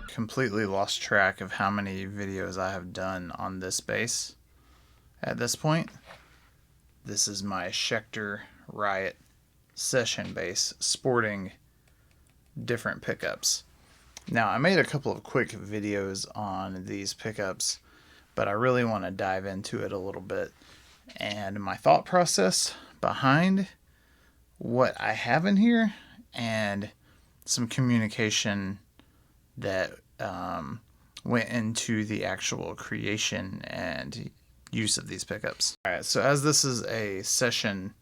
Completely lost track of how many videos I have done on this bass at this point. This is my Schecter Riot Session bass sporting different pickups. Now, I made a couple of quick videos on these pickups, but I really want to dive into it a little bit and my thought process behind what I have in here and some communication that went into the actual creation and use of these pickups. Alright, so as this is a session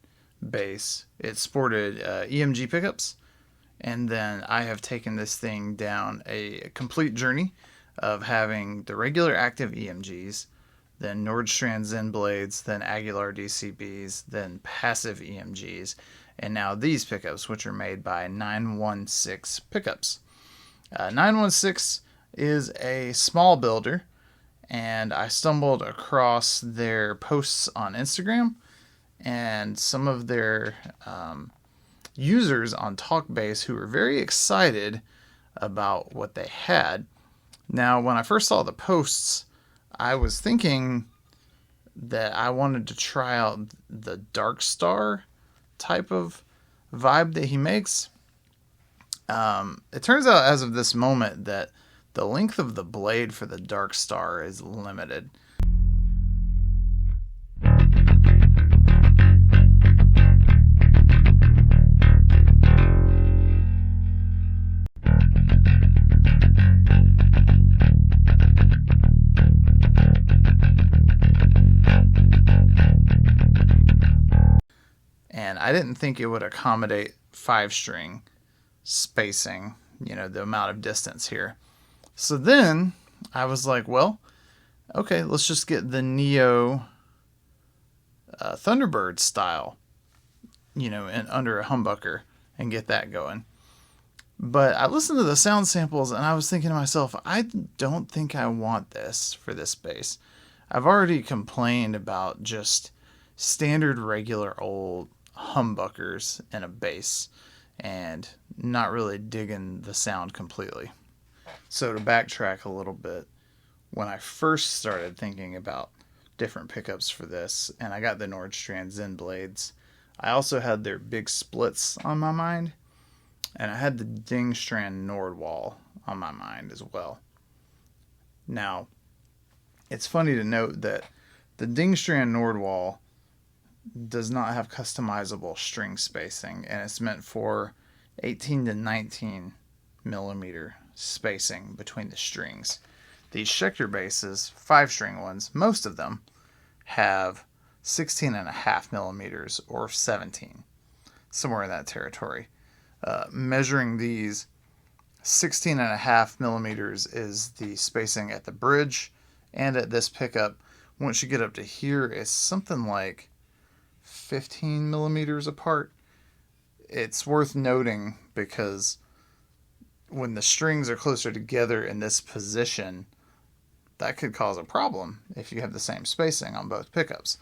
bass, it sported EMG pickups, and then I have taken this thing down a complete journey of having the regular active EMGs, then Nordstrand Zen blades, then Aguilar DCBs, then passive EMGs, and now these pickups, which are made by 916 pickups. 916 is a small builder, and I stumbled across their posts on Instagram and some of their users on TalkBass who were very excited about what they had. Now, when I first saw the posts, I was thinking that I wanted to try out the Dark Star type of vibe that he makes. It turns out as of this moment that the length of the blade for the Dark Star is limited. And I didn't think it would accommodate 5-string spacing, the amount of distance here. So then I was like, well, okay, let's just get the Neo Thunderbird style, and under a humbucker and get that going. But I listened to the sound samples and I was thinking to myself, I don't think I want this for this bass. I've already complained about just standard regular old humbuckers in a bass and not really digging the sound completely. So to backtrack a little bit, when I first started thinking about different pickups for this, and I got the Nordstrand Zen blades, I also had their big splits on my mind, and I had the Dingstrand Nordwall on my mind as well. Now, it's funny to note that the Dingstrand Nordwall does not have customizable string spacing, and it's meant for 18 to 19 millimeter spacing between the strings. These Schecter basses, 5-string ones, most of them have 16.5 millimeters or 17, somewhere in that territory. Measuring these, 16.5 millimeters is the spacing at the bridge, and at this pickup, once you get up to here, it's something like 15 millimeters apart. It's worth noting because when the strings are closer together in this position, that could cause a problem if you have the same spacing on both pickups.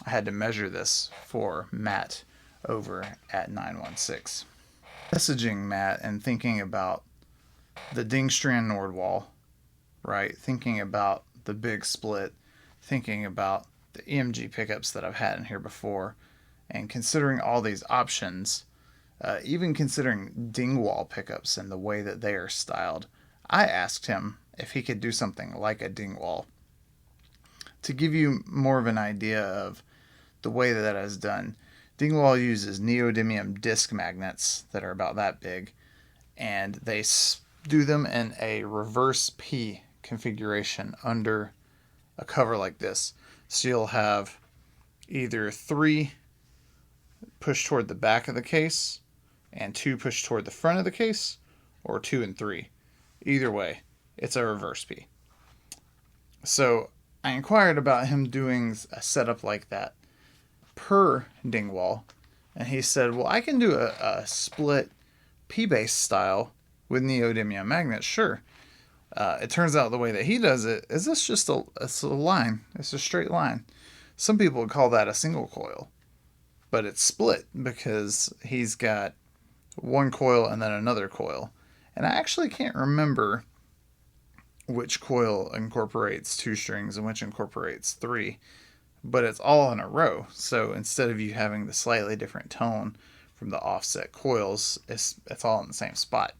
I had to measure this for Matt over at 916. Messaging Matt and thinking about the Dingstrand Nordwall, right? Thinking about the big split, thinking about the EMG pickups that I've had in here before, and considering all these options, even considering Dingwall pickups and the way that they are styled, I asked him if he could do something like a Dingwall. To give you more of an idea of the way that is done, Dingwall uses neodymium disc magnets that are about that big, and they do them in a reverse P configuration under a cover like this. So you'll have either 3 push toward the back of the case and 2 push toward the front of the case, or 2 and 3. Either way, it's a reverse P. So I inquired about him doing a setup like that per Dingwall, and he said, well, I can do a split P-base style with neodymium magnets, sure. It turns out the way that he does it is this just it's a line. It's a straight line. Some people would call that a single coil, but it's split because he's got one coil and then another coil. And I actually can't remember which coil incorporates 2 strings and which incorporates 3, but it's all in a row. So instead of you having the slightly different tone from the offset coils, it's all in the same spot.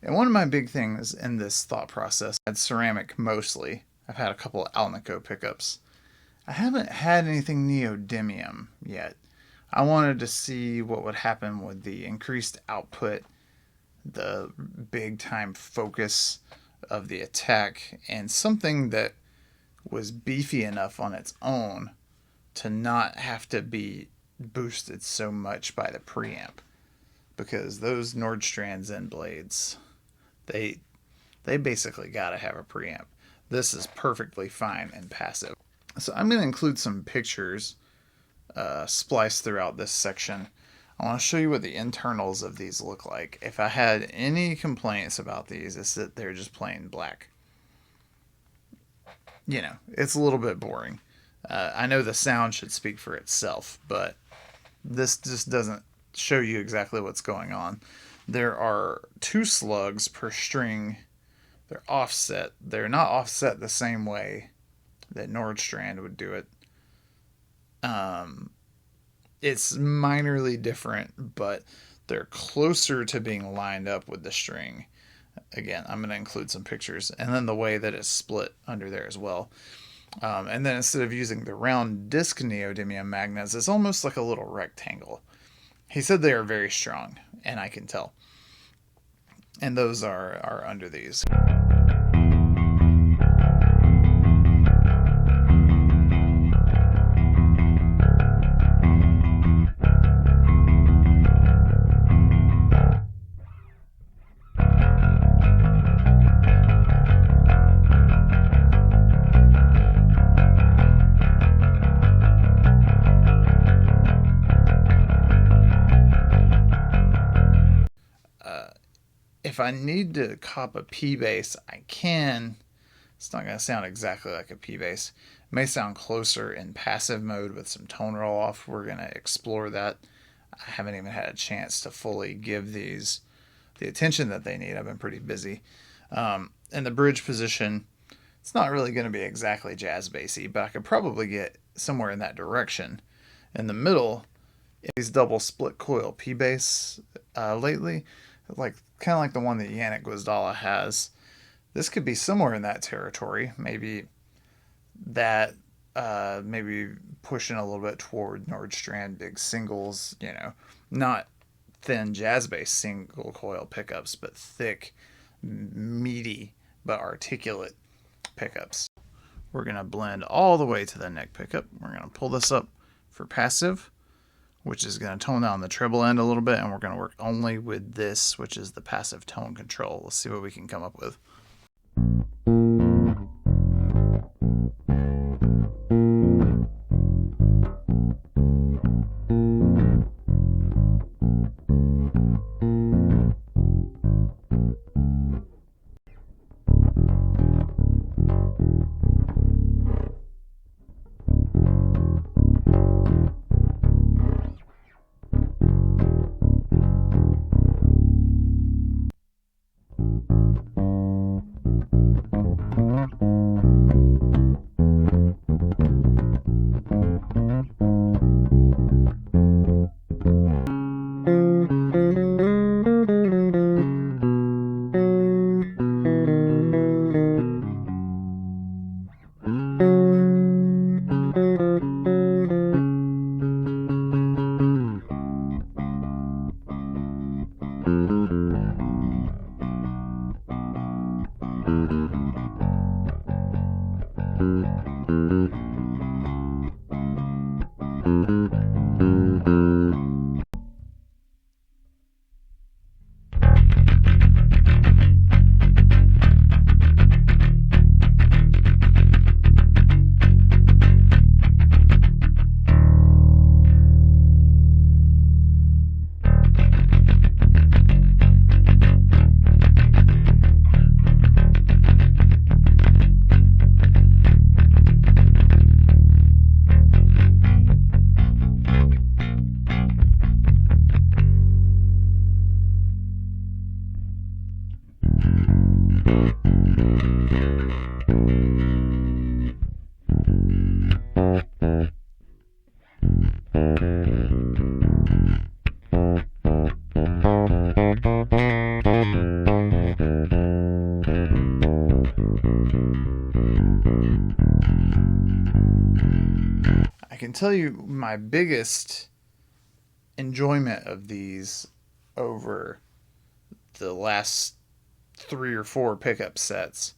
And one of my big things in this thought process, I had ceramic mostly. I've had a couple of Alnico pickups. I haven't had anything neodymium yet. I wanted to see what would happen with the increased output, the big time focus of the attack, and something that was beefy enough on its own to not have to be boosted so much by the preamp. Because those Nordstrand end blades, they basically got to have a preamp. This is perfectly fine and passive. So I'm going to include some pictures spliced throughout this section. I want to show you what the internals of these look like. If I had any complaints about these, it's that they're just plain black. You know, it's a little bit boring. I know the sound should speak for itself, but this just doesn't show you exactly what's going on. There are 2 slugs per string. They're offset. They're not offset the same way that Nordstrand would do it. It's minorly different, but they're closer to being lined up with the string. Again, I'm going to include some pictures, and then the way that it's split under there as well. And then instead of using the round disc neodymium magnets, it's almost like a little rectangle. He said they are very strong, and I can tell. And those are under these. If I need to cop a P bass, I can. It's not going to sound exactly like a P bass. It may sound closer in passive mode with some tone roll off. We're going to explore that. I haven't even had a chance to fully give these the attention that they need. I've been pretty busy. In the bridge position, it's not really going to be exactly jazz bassy, but I could probably get somewhere in that direction. In the middle, these double split coil P bass lately, kind of like the one that Yannick Gwizdala has. This could be somewhere in that territory. Maybe that, maybe pushing a little bit toward Nordstrand big singles, you know, not thin jazz bass single coil pickups, but thick, meaty, but articulate pickups. We're going to blend all the way to the neck pickup. We're going to pull this up for passive, which is going to tone down the treble end a little bit, and we're going to work only with this, which is the passive tone control. Let's see what we can come up with. I can tell you my biggest enjoyment of these over the last 3 or 4 pickup sets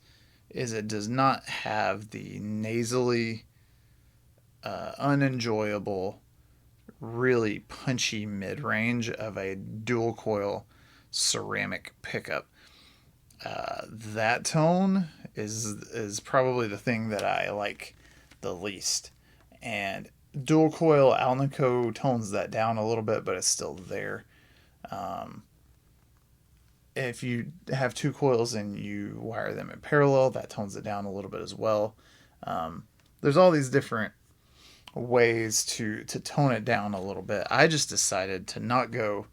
is it does not have the nasally, unenjoyable, really punchy mid-range of a dual coil ceramic pickup. That tone is probably the thing that I like the least. And dual coil Alnico tones that down a little bit, but it's still there. If you have 2 coils and you wire them in parallel, that tones it down a little bit as well. There's all these different ways to tone it down a little bit. I just decided to not go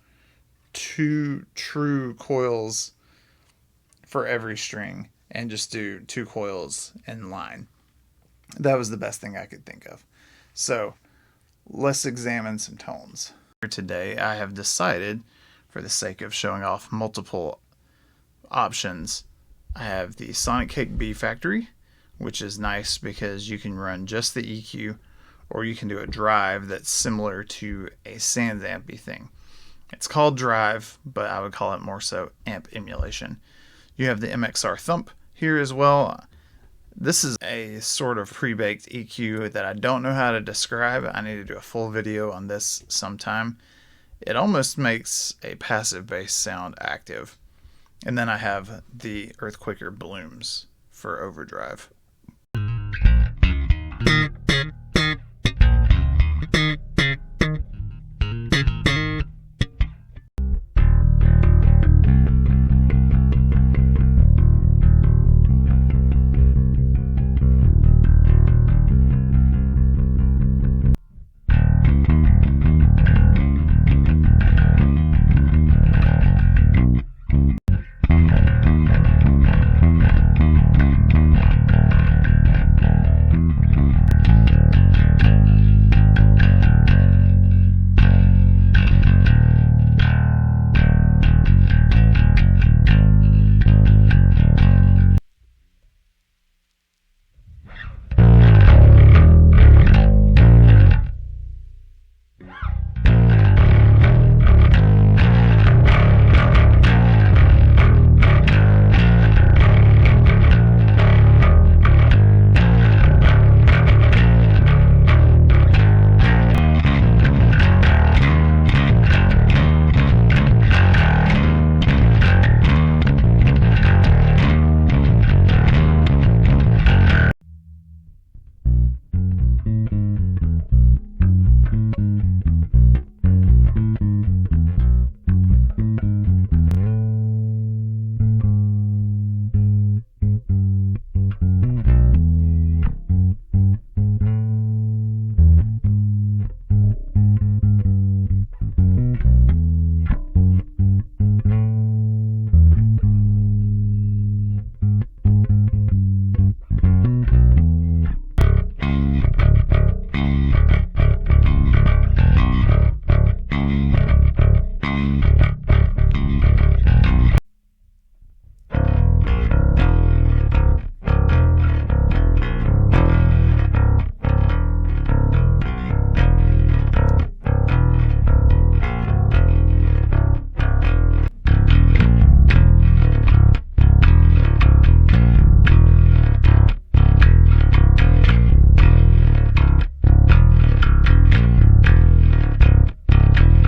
2 true coils for every string and just do 2 coils in line. That was the best thing I could think of. So let's examine some tones. Today I have decided, for the sake of showing off multiple options, I have the Sonic Cake B Factory, which is nice because you can run just the EQ, or you can do a drive that's similar to a Sans ampy thing. It's called drive, but I would call it more so amp emulation. You have the MXR Thump here as well. This is a sort of pre-baked EQ that I don't know how to describe. I need to do a full video on this sometime. It almost makes a passive bass sound active. And then I have the Earthquaker Blooms for overdrive.